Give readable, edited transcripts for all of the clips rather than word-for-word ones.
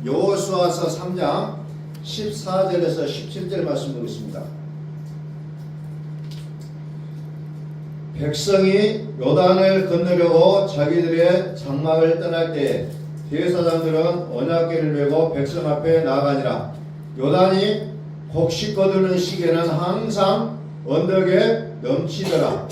여호수아서 3장 14절에서 17절 말씀 보겠습니다. 백성이 요단을 건너려고 자기들의 장막을 떠날 때 대제사장들은 언약궤를 메고 백성 앞에 나아가니라. 요단이 곡식 거두는 시기에는 항상 언덕에 넘치더라.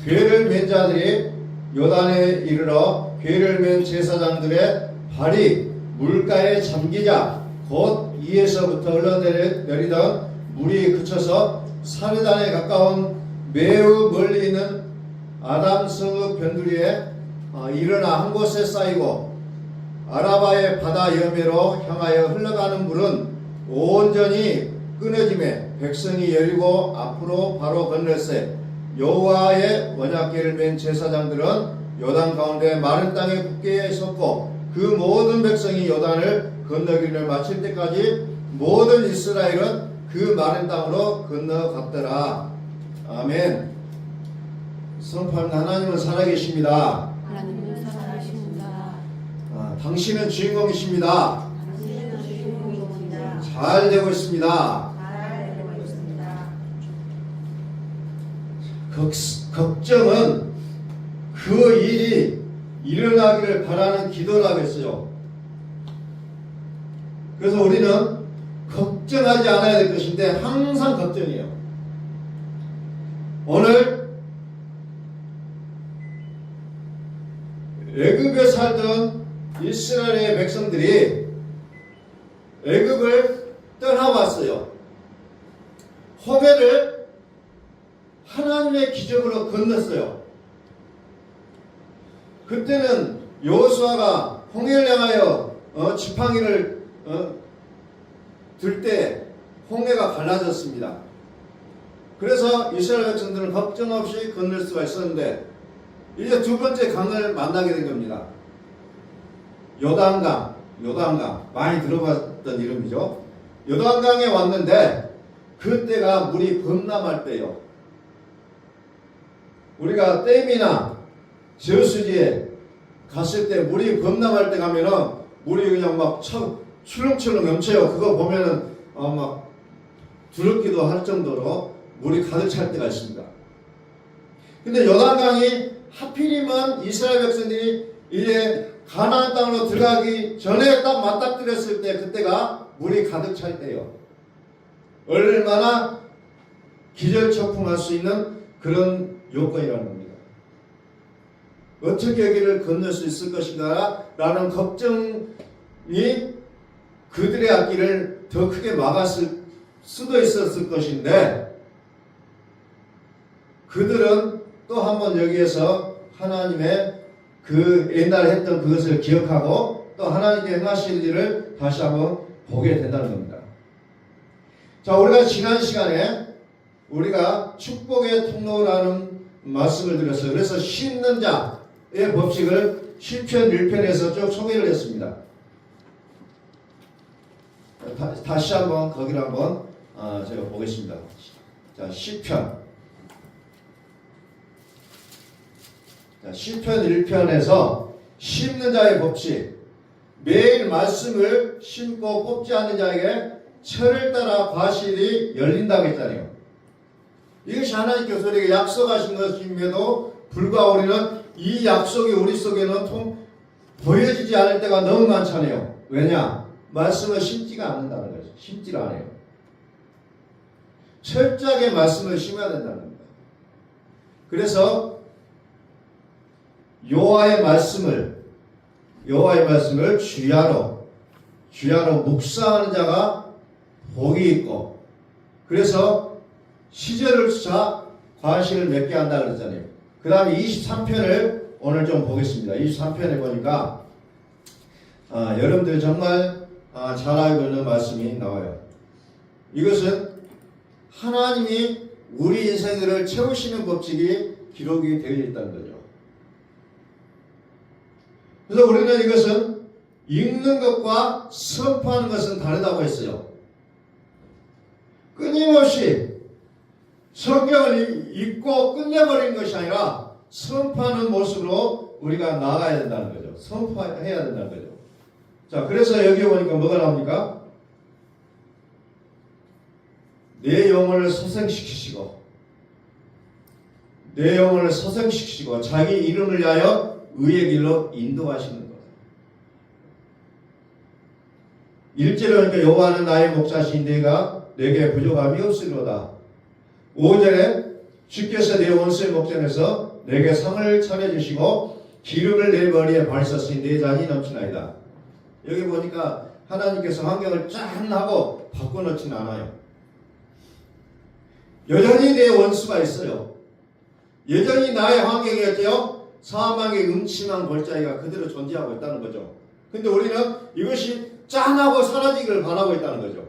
궤를 맨 자들이 요단에 이르러 궤를 맨 제사장들의 발이 물가에 잠기자 곧 이에서부터 흘러내리던 물이 그쳐서 사르단에 가까운 매우 멀리 있는 아담스 변두리에 일어나 한 곳에 쌓이고 아라바의 바다 여매로 향하여 흘러가는 물은 온전히 끊어짐에 백성이 여리고 앞으로 바로 건널세 여호와의 언약궤를 맨 제사장들은 요단 가운데 마른 땅에 굳게 섰고 그 모든 백성이 요단을 건너기를 마칠 때까지 모든 이스라엘은 그 마른 땅으로 건너갔더라. 아멘. 선포하는 하나님은 살아계십니다. 하나님은 살아계십니다. 당신은 주인공이십니다. 당신은 주인공이십니다. 잘 되고 있습니다. 잘 되고 있습니다. 걱정은 그 일이 일어나기를 바라는 기도라고 했어요. 그래서 우리는 걱정하지 않아야 될 것인데 항상 걱정이에요. 오늘 애굽에 살던 이스라엘의 백성들이 애굽을 떠나왔어요. 홍해를 하나님의 기적으로 건넜어요. 그때는 여호수아가 홍해를 향하여 지팡이를 들 때 홍해가 갈라졌습니다. 그래서 이스라엘 백성들은 걱정 없이 건널 수가 있었는데 이제 두 번째 강을 만나게 된 겁니다. 요단강 많이 들어봤던 이름이죠. 요단강에 왔는데 그때가 물이 범람할 때요. 우리가 댐이나 저수지에 갔을 때 물이 범람할 때 가면은 물이 그냥 막 출렁출렁 넘쳐요. 그거 보면은 막 두렵기도 할 정도로 물이 가득 찰 때가 있습니다. 근데 요단강이 하필이면 이스라엘 백성들이 이제 가나안 땅으로 들어가기 전에 딱 맞닥뜨렸을 때 그때가 물이 가득 찰 때요. 얼마나 기절초풍할 수 있는 그런 요건이라는 겁니다. 어떻게 여기를 건널 수 있을 것인가 라는 걱정이 그들의 앞길을 더 크게 막았을 수도 있었을 것인데 그들은 또 한번 여기에서 하나님의 그 옛날에 했던 그것을 기억하고 또 하나님께 행하실 일을 다시 한번 보게 된다는 겁니다. 자, 우리가 지난 시간에 우리가 축복의 통로라는 말씀을 드렸어요. 그래서 심는 자의 법칙을 시편 1편에서 쭉 소개를 했습니다. 다시 한번 거기를 한번 제가 보겠습니다. 자, 시편 1편에서 심는 자의 법칙, 매일 말씀을 심고 뽑지 않는 자에게 철을 따라 과실이 열린다고 했잖아요. 이것이 하나님께서 우리에게 약속하신 것임에도 불구하고 우리는 이 약속이 우리 속에는 보여지지 않을 때가 너무 많잖아요. 왜냐? 말씀을 심지가 않는다는 거죠. 심지를 않아요. 철저하게 말씀을 심어야 된다는 겁니다. 그래서 여호와의 말씀을 주야로 묵상하는 자가 복이 있고, 그래서 시절을 쫓아 과실을 맺게 한다 그랬잖아요. 그 다음에 23편을 오늘 좀 보겠습니다. 23편에 보니까 여러분들 정말 잘 알고 있는 말씀이 나와요. 이것은 하나님이 우리 인생을 채우시는 법칙이 기록이 되어 있다는 거죠. 그래서 우리는 이것은 읽는 것과 선포하는 것은 다르다고 했어요. 끊임없이 성경을 읽고 끝내버리는 것이 아니라 선포하는 모습으로 우리가 나아가야 된다는 거죠. 선포해야 된다는 거죠. 그래서 우리는 이것은 하나님이 우리 인생을 채우시는 법칙이 기록이 되어 있다는 거죠. 자, 그래서 여기 보니까 뭐가 나옵니까? 내 영혼을 소생시키시고 내 영혼을 소생시키시고 자기 이름을 위하여 의의 길로 인도하시는 것. 1절에 보니까 여호와는 나의 목자신 내가 내게 부족함이 없으리로다. 5절에 주께서 내 원수의 목전에서 내게 상을 차려주시고 기름을 내 머리에 발사시니 내 잔이 넘치나이다. 여기 보니까 하나님께서 환경을 짠 하고 바꿔놓지는 않아요. 여전히 내 원수가 있어요. 여전히 나의 환경이었죠. 사망의 음침한 골짜기가 그대로 존재하고 있다는 거죠. 근데 우리는 이것이 짠하고 사라지기를 바라고 있다는 거죠.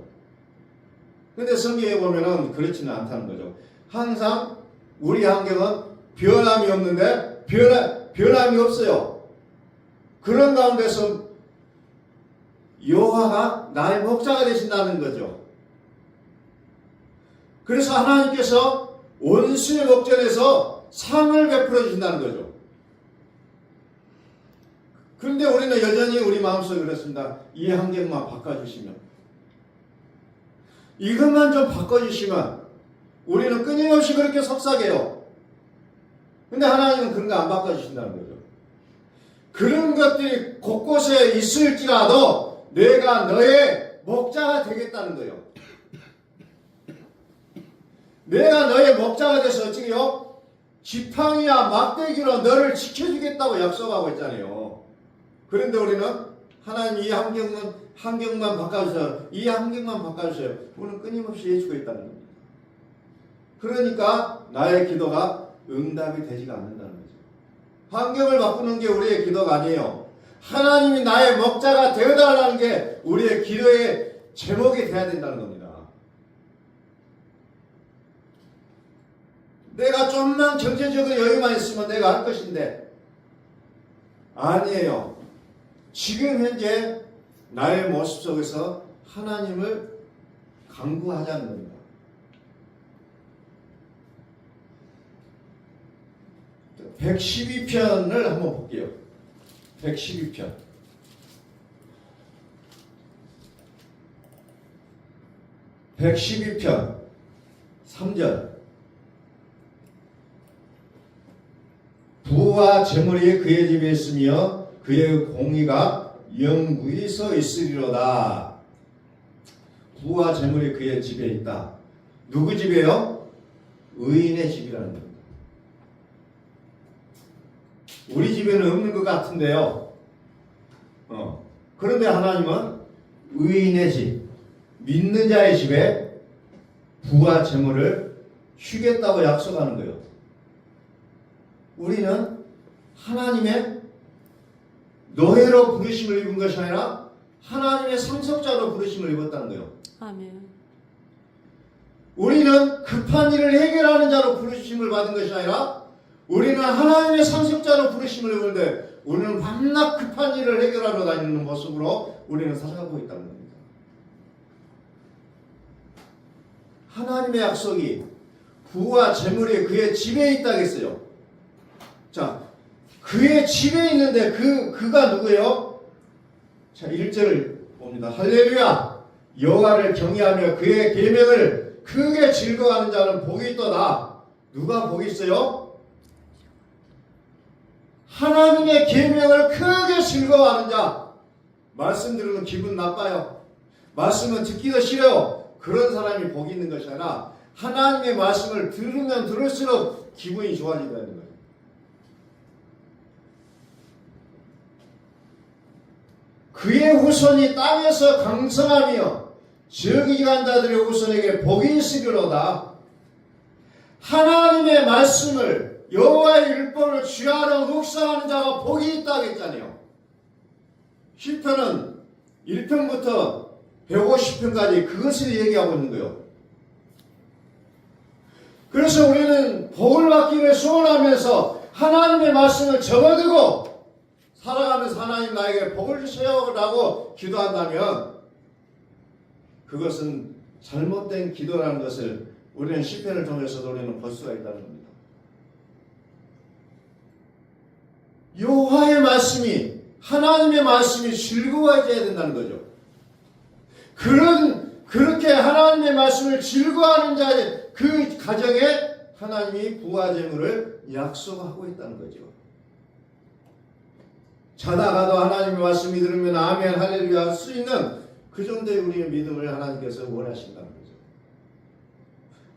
근데 성경에 보면은 그렇지는 않다는 거죠. 항상 우리 환경은 변함이 없는데 변함이 없어요. 그런 가운데서 여호와가 나의 목자가 되신다는 거죠. 그래서 하나님께서 원수의 목전에서 상을 베풀어 주신다는 거죠. 그런데 우리는 여전히 우리 마음속에 그렇습니다. 이 환경만 바꿔주시면, 이것만 좀 바꿔주시면 우리는 끊임없이 그렇게 속삭여요. 근데 하나님은 그런 거 안 바꿔주신다는 거죠. 그런 것들이 곳곳에 있을지라도 내가 너의 목자가 되겠다는 거예요. 내가 너의 목자가 돼서 어찌요? 지팡이와 막대기로 너를 지켜주겠다고 약속하고 있잖아요. 그런데 우리는 하나님 이 환경만 바꿔주세요. 이 환경만 바꿔주세요. 우리는 끊임없이 해주고 있다는 겁니다. 그러니까 나의 기도가 응답이 되지가 않는다는 거죠. 환경을 바꾸는 게 우리의 기도가 아니에요. 하나님이 나의 목자가 되어달라는 게 우리의 기도의 제목이 돼야 된다는 겁니다. 내가 좀만 경제적인 여유만 있으면 내가 할 것인데 아니에요. 지금 현재 나의 모습 속에서 하나님을 간구하자는 겁니다. (112편을) 한번 볼게요. 112편. 112편 3절. 부와 재물이 그의 집에 있으며 그의 공의가 영구히 서 있으리로다. 부와 재물이 그의 집에 있다. 누구 집이에요? 의인의 집이라는 겁니다. 우리 집에는 없는 것 같은데요. 그런데 하나님은 의인의 집, 믿는 자의 집에 부와 재물을 주겠다고 약속하는 거예요. 우리는 하나님의 노예로 부르심을 입은 것이 아니라 하나님의 상속자로 부르심을 입었다는 거예요. 아멘. 우리는 급한 일을 해결하는 자로 부르심을 받은 것이 아니라 우리는 하나님의 상속자로 부르심을 입었는데 우리는 밤낮 급한 일을 해결하러 다니는 모습으로 우리는 살아가고 있다는 겁니다. 하나님의 약속이 부와 재물이 그의 집에 있다겠어요. 자, 그의 집에 있는데 그가 누구예요? 자, 1절을 봅니다. 할렐루야! 여호와를 경외하며 그의 계명을 크게 즐거워하는 자는 복이 있도다. 누가 복이 있어요? 하나님의 계명을 크게 즐거워하는 자. 말씀 들으면 기분 나빠요. 말씀은 듣기도 싫어요. 그런 사람이 복이 있는 것이 아니라 하나님의 말씀을 들으면 들을수록 기분이 좋아진다는 거예요. 그의 후손이 땅에서 강성하며 저기간 자들의 후손에게 복이 있으리로다. 하나님의 말씀을 여호와의 율법을 주야로 묵상하는 자가 복이 있다고 했잖아요. 시편은 1편부터 150편까지 그것을 얘기하고 있는 거예요. 그래서 우리는 복을 받기를 소원하면서 하나님의 말씀을 접어들고 살아가면서 하나님 나에게 복을 주세요라고 기도한다면 그것은 잘못된 기도라는 것을 우리는 시편을 통해서도 우리는 볼 수가 있다는 겁니다. 여호와의 말씀이 하나님의 말씀이 즐거워져야 된다는 거죠. 그렇게 하나님의 말씀을 즐거워하는 자의 그 가정에 하나님이 부활제물을 약속하고 있다는 거죠. 자다가도 하나님의 말씀이 들으면 아멘 할렐루야 할 수 있는 그 정도의 우리의 믿음을 하나님께서 원하신다는 거죠.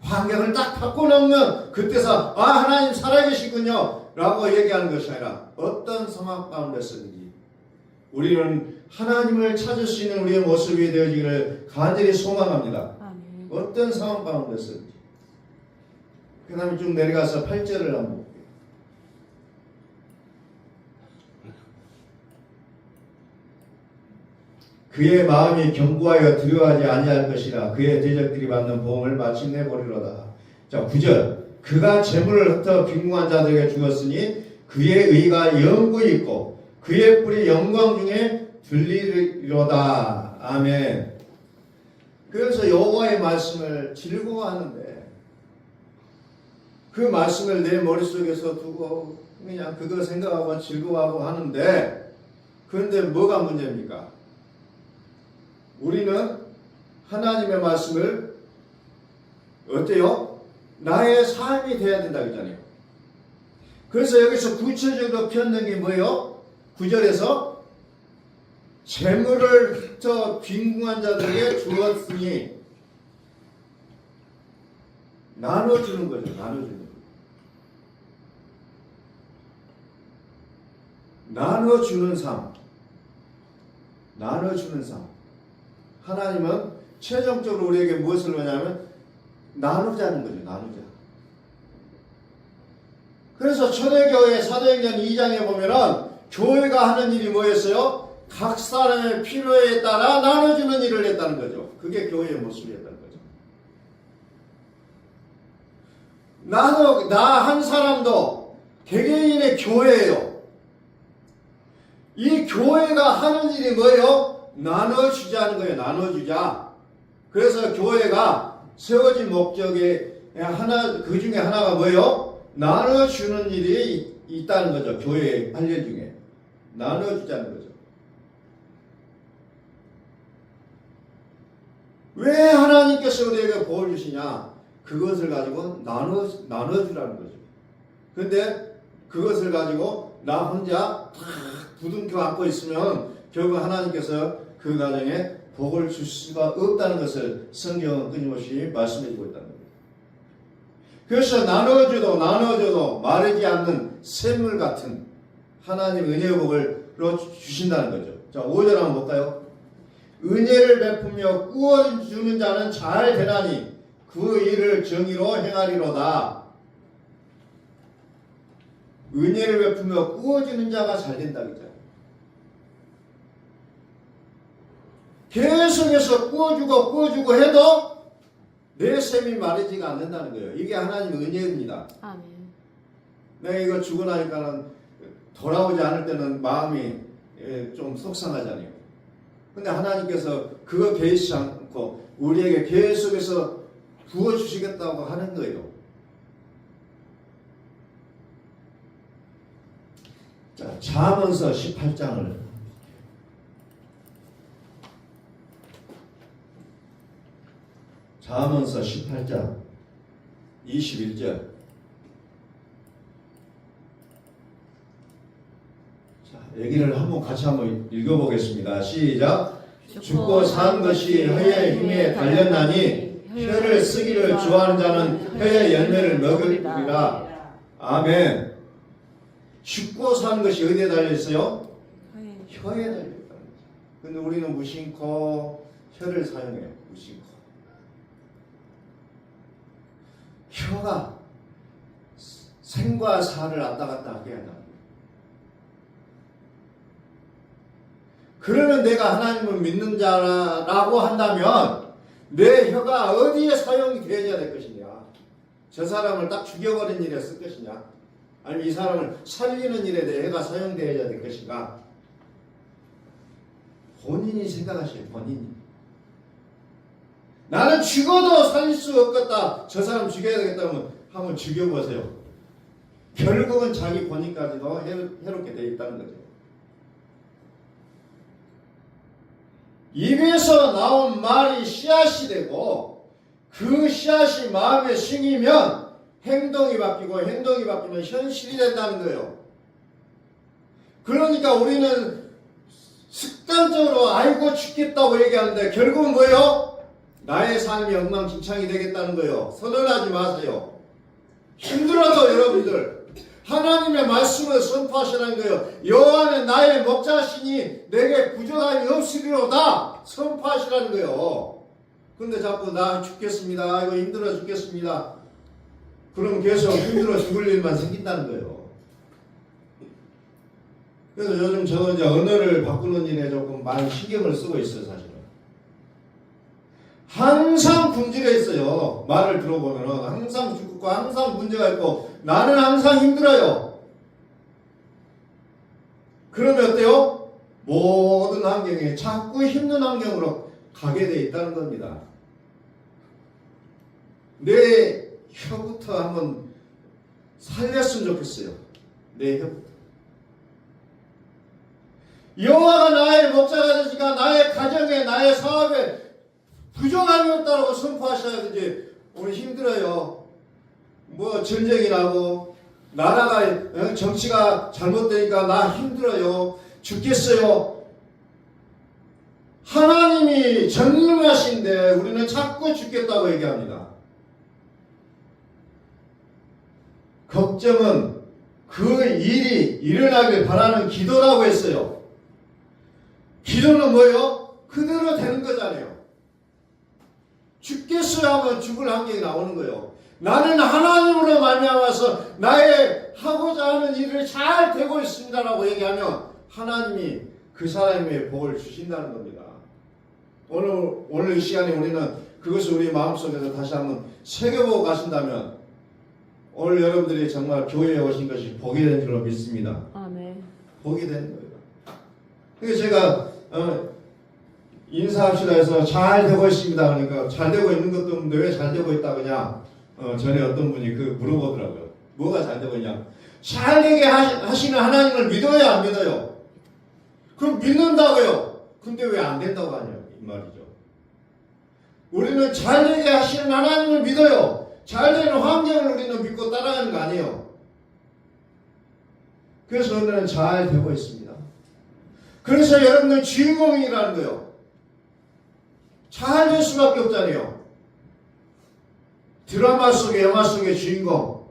환경을 딱 바꿔놓으면 그때서 하나님 살아계시군요 라고 얘기하는 것이 아니라 어떤 상황 가운데서든지 우리는 하나님을 찾을 수 있는 우리의 모습이 되어지기를 간절히 소망합니다. 아멘. 어떤 상황 가운데서든지. 그 다음에 쭉 내려가서 8절을 한번 볼게요. 그의 마음이 견고하여 두려워하지 아니할 것이라 그의 대적들이 받는 보응을 마침내 보리로다. 자 9절 그가 재물을 흩어 빈궁한 자들에게 주었으니 그의 의가 영구히 있고 그의 뿔이 영광 중에 들리리로다. 아멘. 그래서 여호와의 말씀을 즐거워하는데 그 말씀을 내 머릿속에서 두고 그냥 그거 생각하고 즐거워하고 하는데 그런데 뭐가 문제입니까? 우리는 하나님의 말씀을 어때요? 나의 삶이 돼야 된다 그러잖아요. 그래서 여기서 구체적으로 표현된 게 뭐예요? 9절에서 재물을 흩어 빈궁한 자들에게 주었으니 나눠주는 거죠. 나눠주는 거. 나눠주는 삶. 나눠주는 삶. 하나님은 최종적으로 우리에게 무엇을 원하냐면 나누자는 거죠. 나누자. 그래서 초대교회 사도행전 2장에 보면은 교회가 하는 일이 뭐였어요? 각 사람의 필요에 따라 나눠주는 일을 했다는 거죠. 그게 교회의 모습이었다는 거죠. 나 한 사람도 개개인의 교회예요. 이 교회가 하는 일이 뭐예요? 나눠주자는 거예요. 나눠주자. 그래서 교회가 세워진 목적의 그 중에 하나가 뭐예요? 나눠주는 일이 있다는 거죠. 교회의 관련 중에. 나눠주자는 거죠. 왜 하나님께서 우리에게 복을 주시냐? 그것을 가지고 나눠주라는 거죠. 근데 그것을 가지고 나 혼자 다 부둥켜 안고 있으면 결국 하나님께서 그 가정에 복을 줄 수가 없다는 것을 성경은 끊임없이 말씀해주고 있다는 거예요. 그래서 나눠줘도 마르지 않는 샘물 같은 하나님 은혜의 복을 주신다는 거죠. 자, 5절 한번 볼까요? 은혜를 베푸며 꾸어주는 자는 잘 되나니 그 일을 정의로 행하리로다. 은혜를 베푸며 꾸어주는 자가 잘 된다 그랬잖아요. 계속해서 꾸어주고 해도 내 샘이 마르지가 않는다는 거예요. 이게 하나님 은혜입니다. 아멘. 내가 이거 주고 나니까는 돌아오지 않을 때는 마음이 좀 속상하잖아요. 근데 하나님께서 그거 개의치 않고 우리에게 계속해서 부어주시겠다고 하는 거예요. 자, 잠언서 18장을 잠언서 18장 21절. 자, 여기를 같이 한번 읽어보겠습니다. 시작. 죽고 산 것이 혀의 힘에 달렸나니 혀를 쓰기를 좋아하는 자는 혀의 열매를 먹으리라. 아멘. 죽고 사는 것이 어디에 달려있어요? 혀에 달려있다는 거죠. 근데 우리는 무심코 혀를 사용해요. 무심코. 혀가 생과 사를 왔다 갔다 하게 한다. 그러면 내가 하나님을 믿는 자라고 한다면 내 혀가 어디에 사용이 되어야 될 것이냐? 저 사람을 딱 죽여버린 일에 쓸 것이냐? 아니면 이 사람을 살리는 일에 내 혀가 사용되어야 될 것인가? 본인이 생각하세요. 본인이. 나는 죽어도 살릴 수 없겠다. 저 사람 죽여야 되겠다면 한번 죽여보세요. 결국은 자기 본인까지도 해롭게 되어 있다는 거죠. 입에서 나온 말이 씨앗이 되고 그 씨앗이 마음에 심으면 행동이 바뀌고 행동이 바뀌면 현실이 된다는 거예요. 그러니까 우리는 습관적으로 아이고 죽겠다고 얘기하는데 결국은 뭐예요? 나의 삶이 엉망진창이 되겠다는 거예요. 선언하지 마세요. 힘들어도 여러분들 하나님의 말씀을 선포하시라는 거예요. 여호와는 나의 목자시니 내게 부족함이 없으리로다 선포하시라는 거예요. 근데 자꾸 나 죽겠습니다. 이거 힘들어 죽겠습니다. 그럼 계속 힘들어 죽을 일만 생긴다는 거예요. 그래서 요즘 저도 이제 언어를 바꾸는 일에 조금 많이 신경을 쓰고 있어요, 사실은. 항상 굶주려 있어요. 말을 들어보면은 항상 죽고 항상 문제가 있고 나는 항상 힘들어요. 그러면 어때요? 모든 환경이 자꾸 힘든 환경으로 가게 돼 있다는 겁니다. 내 혀부터 한번 살렸으면 좋겠어요. 내 혀부터. 여호와가 나의 목자가 되시니까 나의 가정에 나의 사업에 부족함이 없다고 선포하셔야 되지. 오늘 힘들어요. 뭐 전쟁이 나고 나라가 정치가 잘못되니까 나 힘들어요. 죽겠어요. 하나님이 전능하신데 우리는 자꾸 죽겠다고 얘기합니다. 걱정은 그 일이 일어나길 바라는 기도라고 했어요. 기도는 뭐예요? 그대로 되는 거잖아요. 죽겠어요 하면 죽을 환경이 나오는 거예요. 나는 하나님으로 말미암아서 나의 하고자 하는 일을 잘 되고 있습니다라고 얘기하면 하나님이 그 사람의 복을 주신다는 겁니다. 오늘 이 시간에 우리는 그것을 우리 마음속에서 다시 한번 새겨보고 가신다면 오늘 여러분들이 정말 교회에 오신 것이 복이 된 줄로 믿습니다. 아멘. 복이 되는 거예요. 그래서 제가 인사합시다 해서 잘 되고 있습니다. 그러니까 잘 되고 있는 것도 없는데 왜 잘 되고 있다 그냥 전에 어떤 분이 그 물어보더라고요. 뭐가 잘 되고 있냐? 잘 되게 하시는 하나님을 믿어요, 안 믿어요? 그럼 믿는다고요. 근데 왜 안 된다고 하냐 이 말이죠. 우리는 잘 되게 하시는 하나님을 믿어요. 잘 되는 환경을 우리는 믿고 따라가는 거 아니에요. 그래서 오늘은 잘 되고 있습니다. 그래서 여러분들 주인공이라는 거예요. 잘 될 수밖에 없잖아요. 드라마 속에 영화 속의 주인공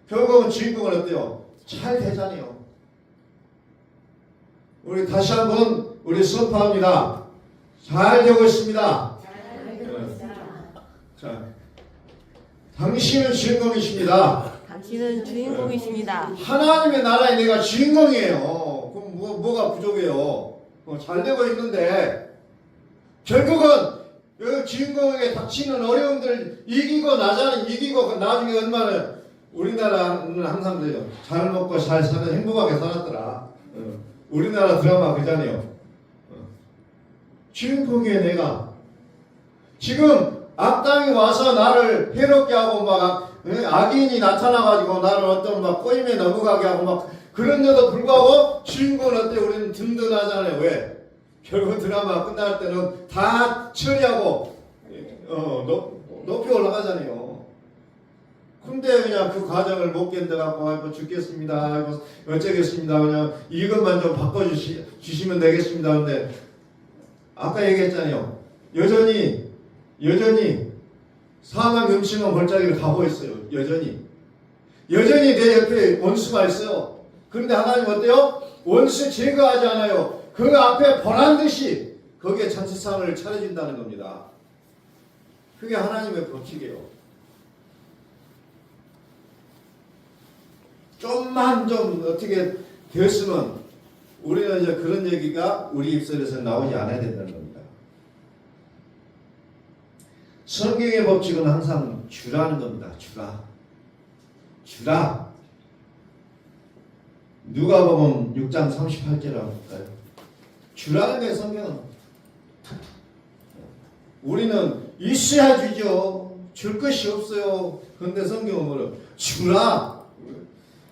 결국은 주인공은 어때요? 잘 되잖아요. 우리 다시 한번 우리 선포합니다. 잘 되고 있습니다. 자, 당신은 주인공이십니다. 당신은 주인공이십니다. 하나님의 나라에 내가 주인공이에요. 그럼 뭐가 부족해요? 잘 되고 있는데 결국은 그 주인공에게 닥치는 어려움들을 이기고 이기고 나중에 얼마나 우리나라는 항상 그래요. 잘 먹고 잘 사는 행복하게 살았더라. 우리나라 드라마 그잖아요. 주인공이에요 내가. 지금 악당이 와서 나를 해롭게 하고 막 악인이 나타나가지고 나를 어떤 막 꼬임에 넘어가게 하고 막 그런데도 불구하고 주인공은 어때? 우리는 든든하잖아요. 왜? 결국 드라마 끝날 때는 다 처리하고 높이 올라가잖아요. 근데 그냥 그 과정을 못 견뎌갖고 아이고 죽겠습니다. 아이고 어쩌겠습니다. 그냥 이것만 좀 바꿔주시면 되겠습니다. 근데 아까 얘기했잖아요. 여전히 사망 음침한 골짜기를 가고 있어요. 여전히 내 옆에 원수가 있어요. 그런데 하나님 어때요? 원수 제거하지 않아요. 그 앞에 보란듯이 거기에 잔치상을 차려준다는 겁니다. 그게 하나님의 법칙이에요. 좀만 좀 어떻게 되었으면 우리는 이제 그런 얘기가 우리 입술에서 나오지 않아야 된다는 겁니다. 성경의 법칙은 항상 주라는 겁니다. 주라. 누가복음 6장 38절이라고 할까요? 주라는 게 성경은. 우리는 있어야 주죠. 줄 것이 없어요. 그런데 성경은 뭐래요? 주라.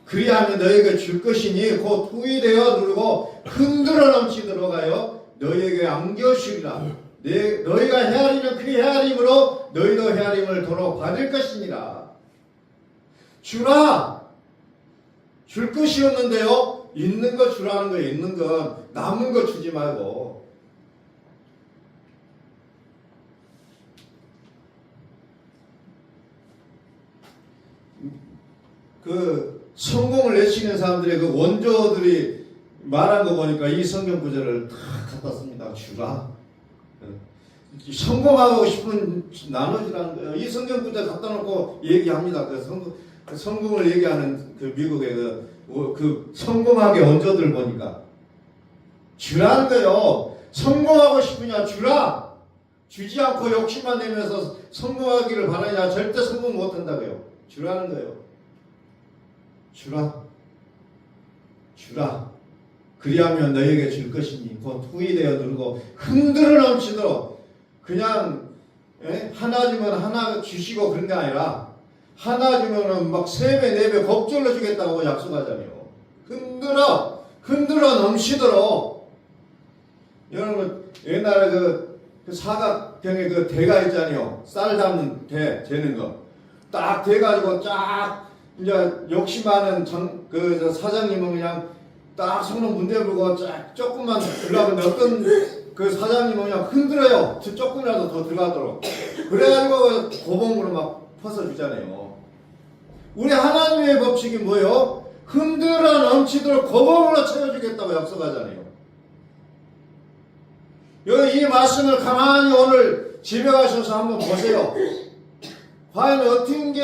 그리하면 너희에게 줄 것이니 곧 후이 되어 누르고 흔들어 넘치도록 하여 너희에게 안겨주리라. 너희가 헤아리는 그 헤아림으로 너희도 헤아림을 도로 받을 것이니라. 주라. 줄 것이 없는데요. 있는 거 주라는 거예요. 있는 거. 남은 거 주지 말고. 그 성공을 내치는 사람들의 그 원조들이 말한 거 보니까 이 성경 구절을 다 갖다 씁니다. 주라. 성공하고 싶은 나눠주라는 거예요. 이 성경 구절 갖다 놓고 얘기합니다. 그 성공을 얘기하는 그 미국의 그 성공학의 원조들 보니까 주라는 거예요. 성공하고 싶으냐 주라. 주지 않고 욕심만 내면서 성공하기를 바라냐 절대 성공 못한다고요. 주라는 거예요. 주라. 주라. 그리하면 너에게 줄 것이니 곧 후이되어 누르고 흔들어 넘치도록 그냥 하나 주면 하나 주시고 그런 게 아니라 하나 주면은 막 3배 4배 겁줄러 주겠다고 약속하잖아요. 흔들어 넘치도록. 여러분 옛날에 그 사각형의 그 대가 있잖아요. 쌀 담는 대 재는 거 딱 대가지고 쫙 이제 욕심 많은 그 사장님은 그냥 딱 손으로 문대 불고 쫙 조금만 들어가는데 어떤 그 사장님은 그냥 흔들어요. 조금이라도 더 들어가도록. 그래가지고 고봉으로 막 퍼서 주잖아요. 우리 하나님의 법칙이 뭐예요? 흔들어 넘치도록 고봉으로 채워주겠다고 약속하잖아요. 여기 이 말씀을 가만히 오늘 집에 가셔서 한번 보세요. 과연 어떤 게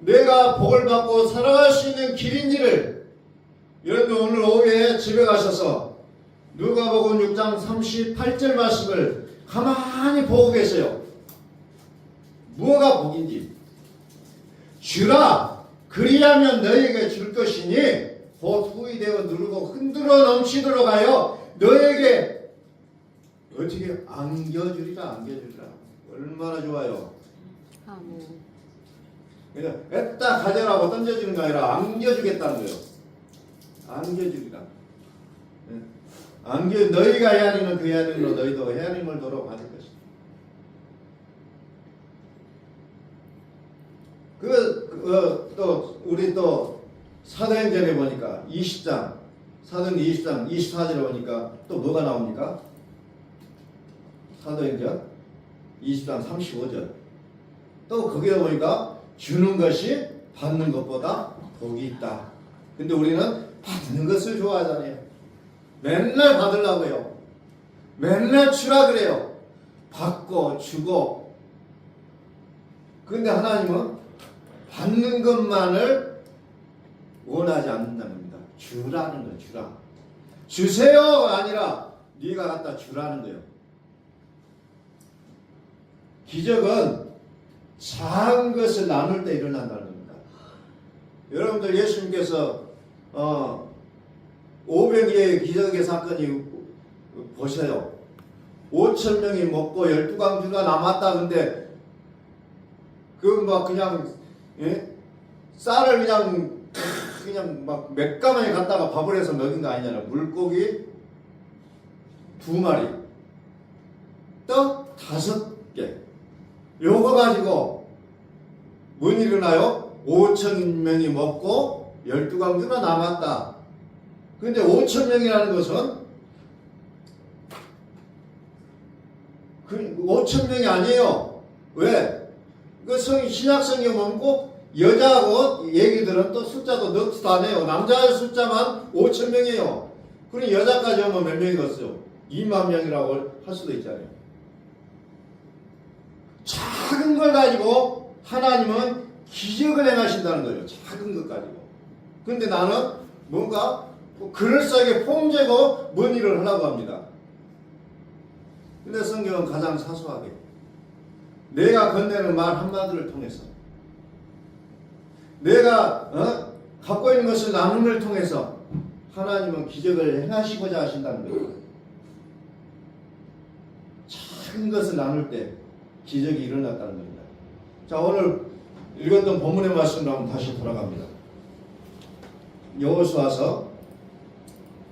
내가 복을 받고 살아갈 수 있는 길인지를 여러분들 오늘 오후에 집에 가셔서 누가복음 6장 38절 말씀을 가만히 보고 계세요. 무엇가 복인지. 주라. 그리하면 너희에게 줄 것이니 곧 후이되어 누르고 흔들어 넘치도록 하여 너희에게 어떻게 안겨주리라. 얼마나 좋아요. 그냥 애따 가져라고 던져주는 게 아니라 안겨주겠다는 거예요. 안겨주리라. 너희가 헤아리는 그 헤아림으로 너희도 헤아림을 도로 받을 것이다. 또 우리 또 사도행전에 보니까 20장 사도행전 20장 24절에 보니까 또 뭐가 나옵니까? 사도행전 20장 35절 또 거기에 보니까 주는 것이 받는 것보다 복이 있다. 근데 우리는 받는 것을 좋아하잖아요. 맨날 받으려고요. 맨날 주라 그래요. 받고 주고. 그런데 하나님은 받는 것만을 원하지 않는다는 겁니다. 주라는 거예요. 주라. 주세요가 아니라 네가 갖다 주라는 거예요. 기적은 작은 것을 나눌 때 일어난다는 겁니다. 여러분들 예수님께서 500개의 기적의 사건이 보세요. 5,000명이 먹고 12광주가 남았다. 근데 그 막 그냥 쌀을 그냥 막 몇 가마에 갖다가 밥을 해서 먹인 거 아니잖아요. 물고기 2마리, 떡 5개. 요거 가지고 뭔 일이 일어나요? 5,000명이 먹고 12광주나 남았다. 근데 5,000명이라는 것은 그 5,000명이 아니에요. 왜? 그 신약성경 보면 꼭 여자하고 얘기들은 또 숫자도 넣지도 않아요. 남자의 숫자만 5,000명이에요. 그럼 여자까지 하면 몇 명이겠어요? 2만 명이라고 할 수도 있잖아요. 작은 걸 가지고 하나님은 기적을 행하신다는 거예요. 작은 것 가지고. 근데 나는 뭔가 그럴싸하게 폼재고 뭔 일을 하려고 합니다. 근데 성경은 가장 사소하게 내가 건네는 말 한마디를 통해서 내가 갖고 있는 것을 나눔을 통해서 하나님은 기적을 행하시고자 하신다는 거예요. 작은 것을 나눌 때 기적이 일어났다는 겁니다. 자, 오늘 읽었던 본문의 말씀으로 한번 다시 돌아갑니다. 여호수아서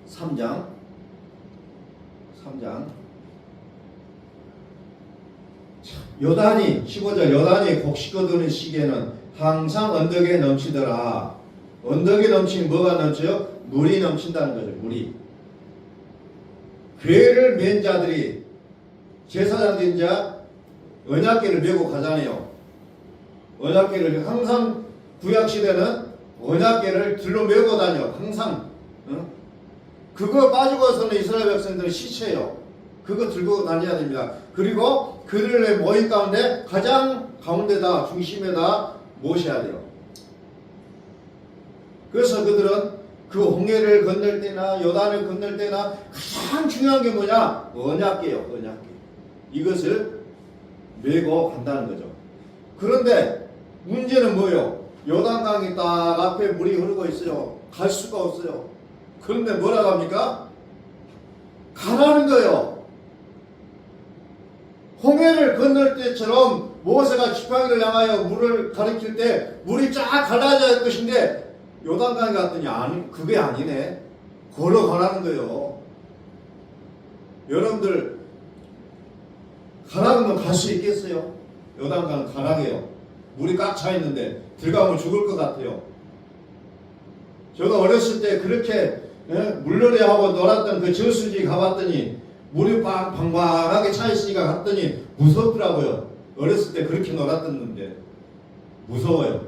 3장 3장. 요단이 15절 요단이 곡식 거두는 시기에는 항상 언덕에 넘치더라. 언덕에 넘치면 뭐가 넘쳐요? 물이 넘친다는 거죠. 물이. 괴를 맨 자들이 제사장된 자 언약궤를 메고 가잖아요. 언약궤를 항상 구약시대는 언약궤를 들로 메고 다녀. 항상. 그거 빠지고서는 이스라엘 백성들은 시체예요. 그거 들고 다녀야 됩니다. 그리고 그들의 모임 가운데 가장 가운데다 중심에다 모셔야 돼요. 그래서 그들은 그 홍해를 건널 때나 요단을 건널 때나 가장 중요한 게 뭐냐? 언약궤예요. 언약궤. 이것을 메고 간다는 거죠. 그런데 문제는 뭐예요? 요단강이 딱 앞에 물이 흐르고 있어요. 갈 수가 없어요. 그런데 뭐라고 합니까? 가라는 거예요. 홍해를 건널 때처럼 모세가 지팡이를 향하여 물을 가리킬 때 물이 쫙 갈라져야 할 것인데 요단강에 갔더니 아니, 그게 아니네. 걸어가라는 거예요. 여러분들 가라면 갈 수 있겠어요? 요단강 가라게요. 물이 꽉 차 있는데 들어가면 죽을 것 같아요. 제가 어렸을 때 그렇게 물놀이하고 놀았던 그 저수지 가봤더니 물이 방방하게 차 있으니까 갔더니 무섭더라고요. 어렸을 때 그렇게 놀았던데 무서워요.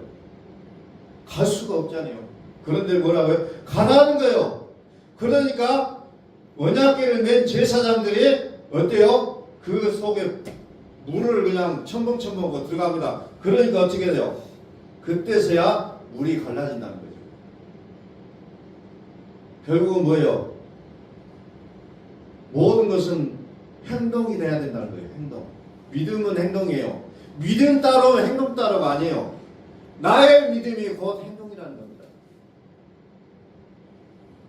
갈 수가 없잖아요. 그런데 뭐라고요? 가라는 거예요. 그러니까 언약궤를 맨 제사장들이 어때요? 그 속에 물을 그냥 첨벙첨벙 들어갑니다. 그러니까 어떻게 돼요? 그때서야 물이 갈라진다는 거죠. 결국은 뭐예요? 모든 것은 행동이 돼야 된다는 거예요. 행동. 믿음은 행동이에요. 믿음 따로 행동 따로가 아니에요. 나의 믿음이 곧 행동이라는 겁니다.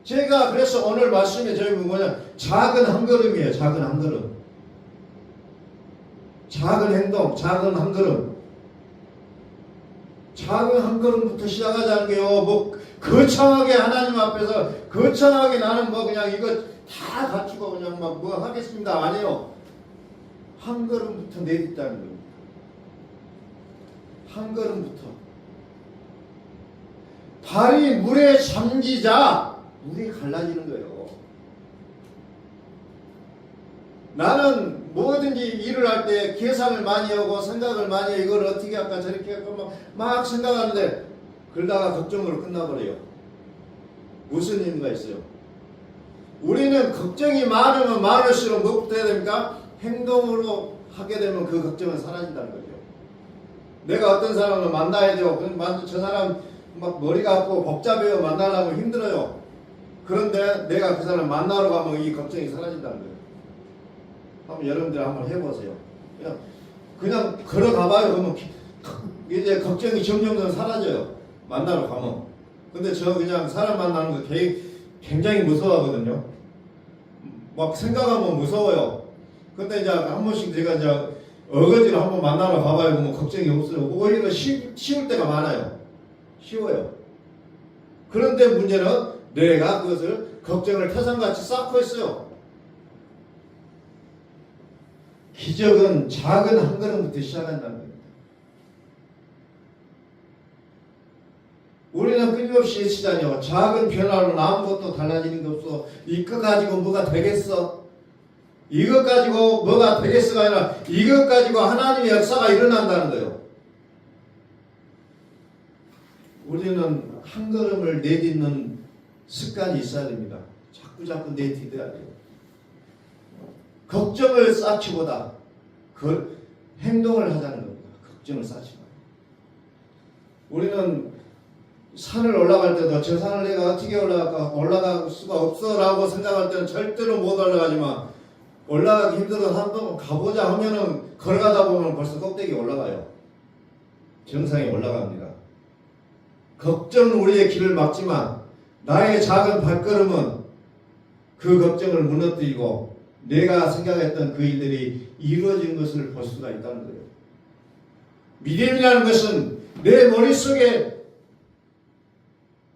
제가 그래서 오늘 말씀에 저희 뭐냐? 작은 한 걸음이에요. 작은 한 걸음. 작은 행동, 작은 한 걸음. 작은 한 걸음부터 시작하자는 게요. 뭐 거창하게 하나님 앞에서 거창하게 나는 뭐 그냥 이거 다 갖추고 그냥 막 뭐 하겠습니다. 아니에요. 한 걸음부터 내딛자는 겁니다. 한 걸음부터. 발이 물에 잠기자 물이 갈라지는 거예요. 나는 뭐든지 일을 할 때 계산을 많이 하고 생각을 많이 해. 이걸 어떻게 할까 저렇게 할까 막 생각하는데 그러다가 걱정으로 끝나버려요. 무슨 의미가 있어요? 우리는 걱정이 많으면 많을수록 무엇부터 해야 됩니까? 행동으로 하게 되면 그 걱정은 사라진다는 거죠. 내가 어떤 사람을 만나야 돼요. 저 사람 막 머리가 아프고 복잡해요. 만나려면 힘들어요. 그런데 내가 그 사람 만나러 가면 이 걱정이 사라진다는 거예요. 한번 여러분들 한번 해보세요. 그냥 걸어가봐요. 그러면 이제 걱정이 점점 사라져요. 만나러 가면. 근데 저 그냥 사람 만나는 거 굉장히 무서워하거든요. 막 생각하면 무서워요. 근데 이제 한 번씩 제가 이제 어거지로 한번 만나러 가봐요. 그러면 걱정이 없어요. 오히려 쉬울 때가 많아요. 쉬워요. 그런데 문제는 내가 그것을 걱정을 태산같이 쌓고 있어요. 기적은 작은 한 걸음부터 시작한다는 겁니다. 우리는 끊임없이 외치자니요. 작은 변화로 아무것도 달라지는 게 없어. 이것 가지고 뭐가 되겠어? 이것 가지고 뭐가 되겠어가 아니라 이것 가지고 하나님의 역사가 일어난다는 거예요. 우리는 한 걸음을 내딛는 습관이 있어야 됩니다. 자꾸 내딛어야 돼요. 걱정을 쌓기보다 그 행동을 하자는 겁니다. 걱정을 쌓지 마. 우리는 산을 올라갈 때도 저 산을 내가 어떻게 올라갈까? 올라갈 수가 없어 라고 생각할 때는 절대로 못 올라가지만 올라가기 힘들어서 한번 가보자 하면은 걸어가다 보면 벌써 꼭대기 올라가요. 정상에 올라갑니다. 걱정은 우리의 길을 막지만 나의 작은 발걸음은 그 걱정을 무너뜨리고 내가 생각했던 그 일들이 이루어진 것을 볼 수가 있다는 거예요. 믿음이라는 것은 내 머릿속에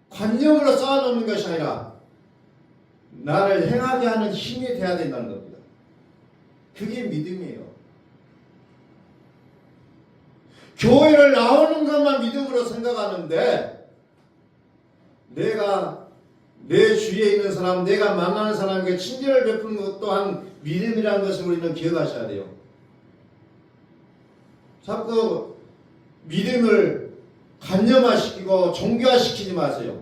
관념으로 쌓아놓는 것이 아니라 나를 행하게 하는 힘이 돼야 된다는 겁니다. 그게 믿음이에요. 교회를 나오는 것만 믿음으로 생각하는데 내가 내 주위에 있는 사람, 내가 만나는 사람에게 친절을 베푸는 것 또한 믿음이라는 것을 우리는 기억하셔야 돼요. 자꾸 믿음을 간념화시키고 종교화시키지 마세요.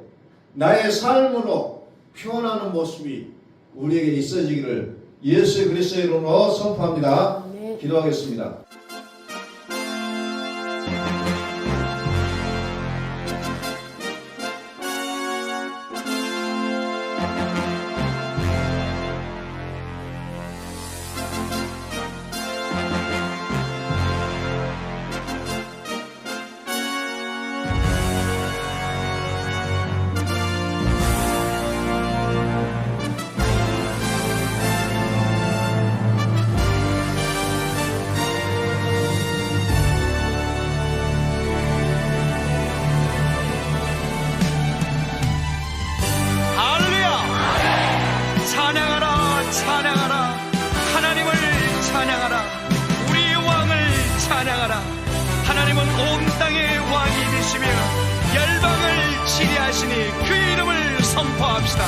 나의 삶으로 표현하는 모습이 우리에게 있어지기를 예수 그리스도의 이름으로 선포합니다. 네. 기도하겠습니다. 할렐루야! 찬양하라, 찬양하라, 하나님을 찬양하라, 우리의 왕을 찬양하라. 하나님은 온 땅의 왕이 되시며 열방을 지배하시니 그의 이름을 선포합시다.